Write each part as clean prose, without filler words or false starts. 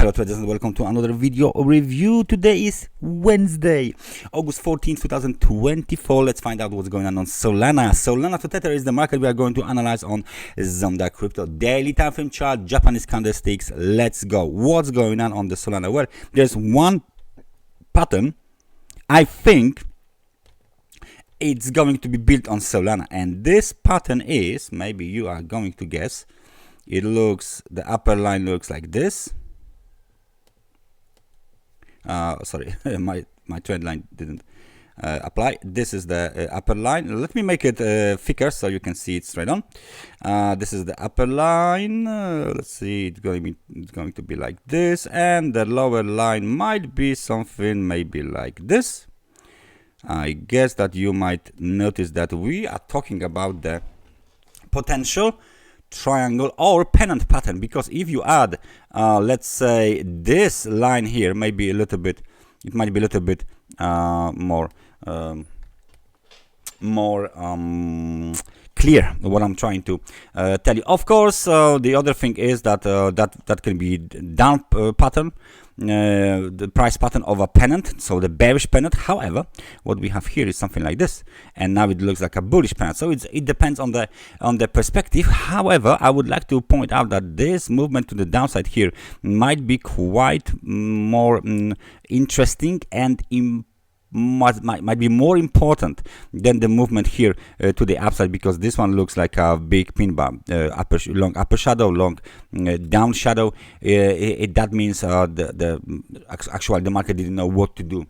Hello traders and welcome to another video review. Today is Wednesday, August 14th, 2024. Let's find out what's going on Solana. Solana to Tether is the market we are going to analyze on Zondacrypto. Daily time frame chart, Japanese candlesticks. Let's go. What's going on the Solana? Well, there's one pattern. I think it's going to be built on Solana, and this pattern is, maybe you are going to guess, it looks, the upper line looks like this. Sorry, my trend line didn't apply. This is the upper line. Let me make it thicker so you can see it straight on. This is the upper line. Let's see, it's going to be like this, and the lower line might be something maybe like this. I guess that you might notice that we are talking about the potential triangle or pennant pattern, because if you add let's say this line here, maybe a little bit, it might be a little bit more clear what I'm trying to tell you. Of course, the other thing is that that can be down pattern, the price pattern of a pennant, so the bearish pennant. However, what we have here is something like this, and now it looks like a bullish pennant. So it depends on the perspective. However, I would like to point out that this movement to the downside here might be quite more interesting and might be more important than the movement here to the upside, because this one looks like a big pin bar, long upper shadow, long down shadow. That means actually the market didn't know what to do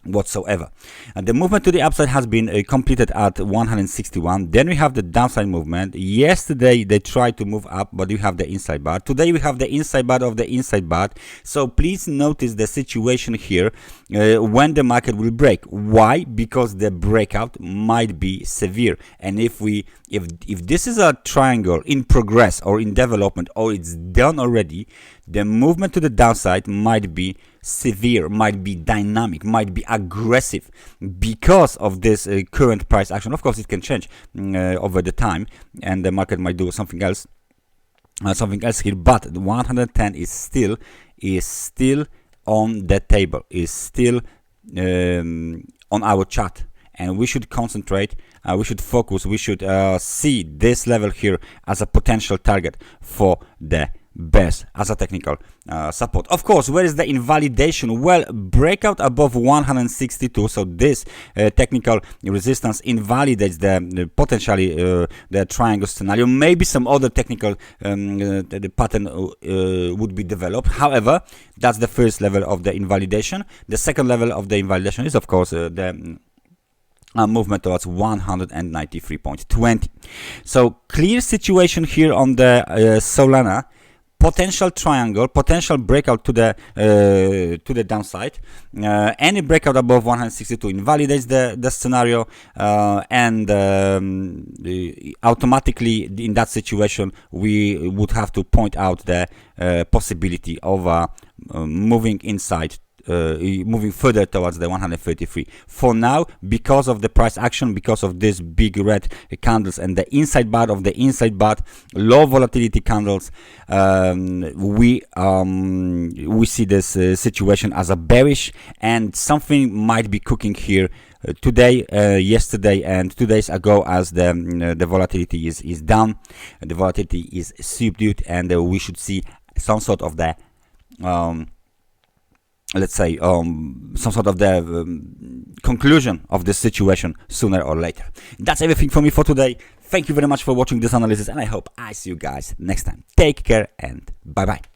whatsoever. And the movement to the upside has been completed at 161. Then we have the downside movement. Yesterday they tried to move up, but you have the inside bar. Today we have the inside bar of the inside bar. So please notice the situation here when the market will break. Why? Because the breakout might be severe, and if this is a triangle in progress or in development, or it's done already, the movement to the downside might be severe, might be dynamic, might be aggressive because of this current price action. Of course, it can change over the time, and the market might do something else here. But 110 is still on the table, is still on our chart, and we should concentrate. We should focus. We should see this level here as a potential target for the bears, as a technical support. Of course, where is the invalidation? Well, breakout above 162. So this technical resistance invalidates the potentially the triangle scenario. Maybe some other technical the pattern would be developed. However, that's the first level of the invalidation. The second level of the invalidation is, of course, the movement towards 193.20. So clear situation here on the Solana. Potential triangle, potential breakout to the downside. Any breakout above 162 invalidates the scenario, and automatically in that situation we would have to point out the possibility of moving inside, moving further towards the 133. For now, because of the price action, because of this big red candles and the inside bar of the inside bar, low volatility candles, we see this situation as a bearish, and something might be cooking here today, yesterday, and 2 days ago, as the volatility is down, the volatility is subdued, and we should see some sort of the let's say some sort of the conclusion of this situation sooner or later. That's everything for me for today. Thank you very much for watching this analysis, and I hope I see you guys next time. Take care and bye bye.